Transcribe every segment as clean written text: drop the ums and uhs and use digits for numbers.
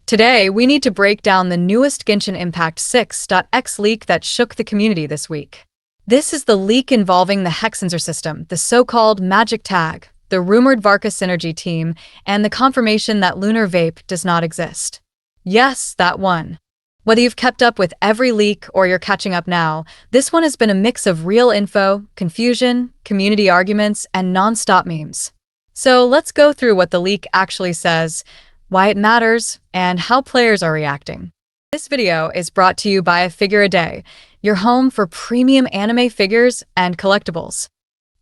Today, we need to break down the newest Genshin Impact 6.x leak that shook the community this week. This is the leak involving the Hexenser system, the so-called magic tag, the rumored Varka synergy team, and the confirmation that lunar vape does not exist. Yes, that one. Whether you've kept up with every leak or you're catching up now, this one has been a mix of real info, confusion, community arguments, and non-stop memes. So let's go through what the leak actually says, why it matters, and how players are reacting. This video is brought to you by A Figure a Day, your home for premium anime figures and collectibles.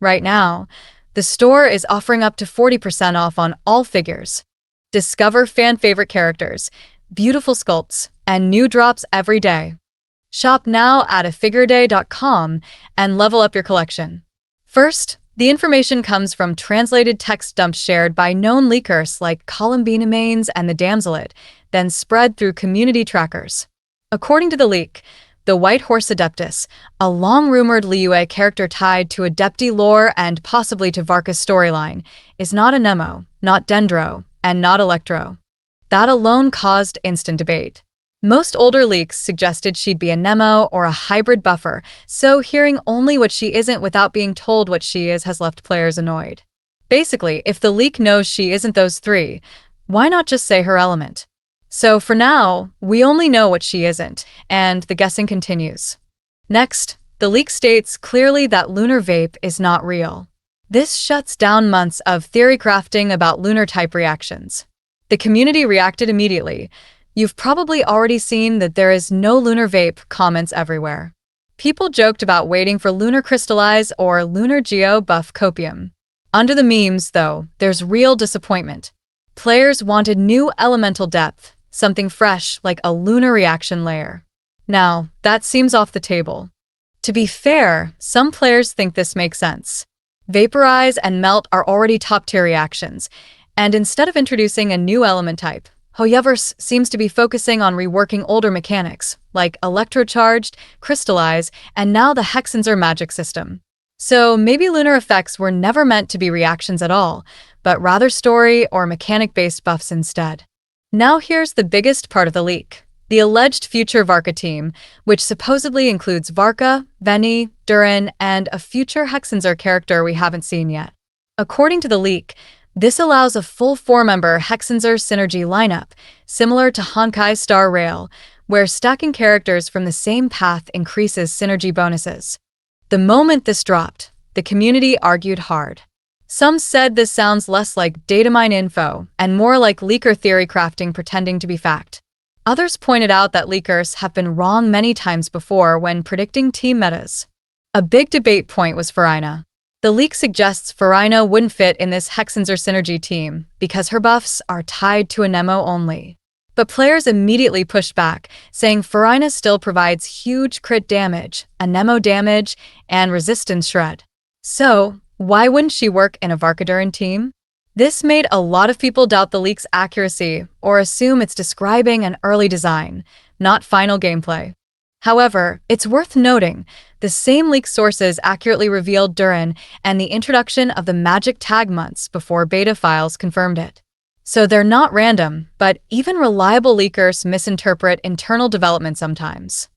Right now, the store is offering up to 40% off on all figures. Discover fan-favorite characters, beautiful sculpts, and new drops every day. Shop now at afigureaday.com and level up your collection. First, the information comes from translated text dumps shared by known leakers like Columbina Mains and the Damselit, then spread through community trackers. According to the leak, the White Horse Adeptus, a long-rumored Liyue character tied to Adepti lore and possibly to Varka's storyline, is not a Nemo, not Dendro, and not Electro. That alone caused instant debate. Most older leaks suggested she'd be a Nemo or a hybrid buffer, so hearing only what she isn't without being told what she is has left players annoyed. Basically, if the leak knows she isn't those three, why not just say her element? So for now, we only know what she isn't, and the guessing continues. Next, the leak states clearly that lunar vape is not real. This shuts down months of theory crafting about lunar type reactions. The community reacted immediately. You've probably already seen that there is no lunar vape comments everywhere. People joked about waiting for lunar crystallize or lunar geo buff copium. Under the memes, though, there's real disappointment. Players wanted new elemental depth, something fresh like a lunar reaction layer. Now, that seems off the table. To be fair, some players think this makes sense. Vaporize and melt are already top-tier reactions, and instead of introducing a new element type, Hoyoverse seems to be focusing on reworking older mechanics, like electrocharged, crystallize, and now the Hexenser magic system. So maybe lunar effects were never meant to be reactions at all, but rather story or mechanic-based buffs instead. Now here's the biggest part of the leak. The alleged future Varka team, which supposedly includes Varka, Veni, Durin, and a future Hexenser character we haven't seen yet. According to the leak, this allows a full four-member Hexenser synergy lineup, similar to Honkai Star Rail, where stacking characters from the same path increases synergy bonuses. The moment this dropped, the community argued hard. Some said this sounds less like datamine info and more like leaker theory crafting pretending to be fact. Others pointed out that leakers have been wrong many times before when predicting team metas. A big debate point was Farina. The leak suggests Farina wouldn't fit in this Hexenser synergy team because her buffs are tied to a Nemo only. But players immediately pushed back, saying Farina still provides huge crit damage, a Nemo damage, and resistance shred. So, why wouldn't she work in a Varkadurin team? This made a lot of people doubt the leak's accuracy or assume it's describing an early design, not final gameplay. However, it's worth noting, the same leak sources accurately revealed Durin and the introduction of the magic tag months before beta files confirmed it. So they're not random, but even reliable leakers misinterpret internal development sometimes.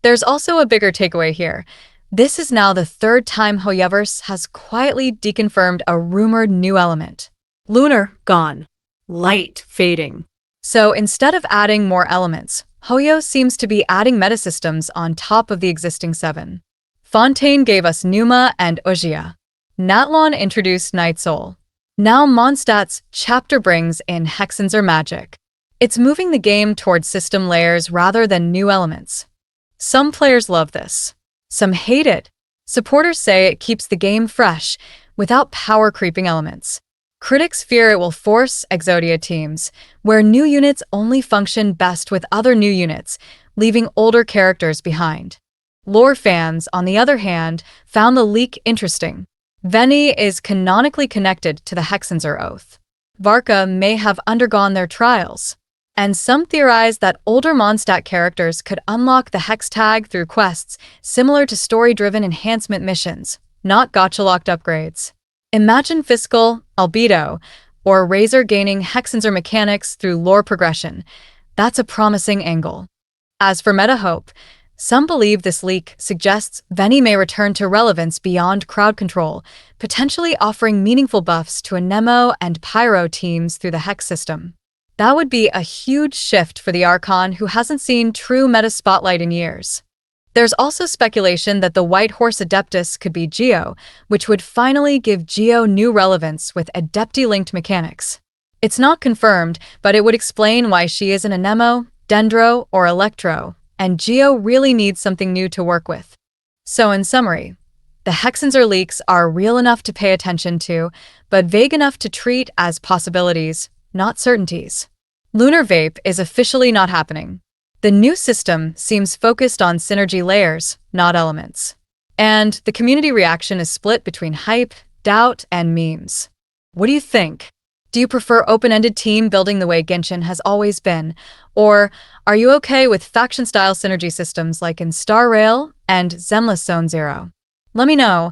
There's also a bigger takeaway here. This is now the third time Hoyoverse has quietly deconfirmed a rumored new element. Lunar, gone. Light, fading. So instead of adding more elements, Hoyo seems to be adding metasystems on top of the existing 7. Fontaine gave us Numa and Ujia. Natlon introduced Night Soul. Now Mondstadt's chapter brings in Hexenser magic. It's moving the game towards system layers rather than new elements. Some players love this. Some hate it. Supporters say it keeps the game fresh, without power-creeping elements. Critics fear it will force Exodia teams, where new units only function best with other new units, leaving older characters behind. Lore fans, on the other hand, found the leak interesting. Veni is canonically connected to the Hexenser oath. Varka may have undergone their trials. And some theorize that older Mondstadt characters could unlock the Hex tag through quests similar to story-driven enhancement missions, not gacha-locked upgrades. Imagine Fiscal, Albedo, or Razor gaining Hexenser mechanics through lore progression. That's a promising angle. As for meta hope, some believe this leak suggests Veni may return to relevance beyond crowd control, potentially offering meaningful buffs to Anemo and Pyro teams through the Hex system. That would be a huge shift for the Archon who hasn't seen true meta spotlight in years. There's also speculation that the White Horse Adeptus could be Geo, which would finally give Geo new relevance with Adepti-linked mechanics. It's not confirmed, but it would explain why she isn't a Nemo, Dendro, or Electro, and Geo really needs something new to work with. So in summary, the Hexenser leaks are real enough to pay attention to, but vague enough to treat as possibilities, not certainties. Lunar Vape is officially not happening. The new system seems focused on synergy layers, not elements. And the community reaction is split between hype, doubt, and memes. What do you think? Do you prefer open-ended team building the way Genshin has always been? Or are you okay with faction-style synergy systems like in Star Rail and Zenless Zone Zero? Let me know.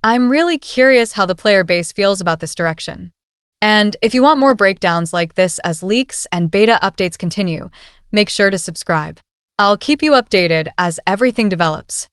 I'm really curious how the player base feels about this direction. And if you want more breakdowns like this as leaks and beta updates continue, make sure to subscribe. I'll keep you updated as everything develops.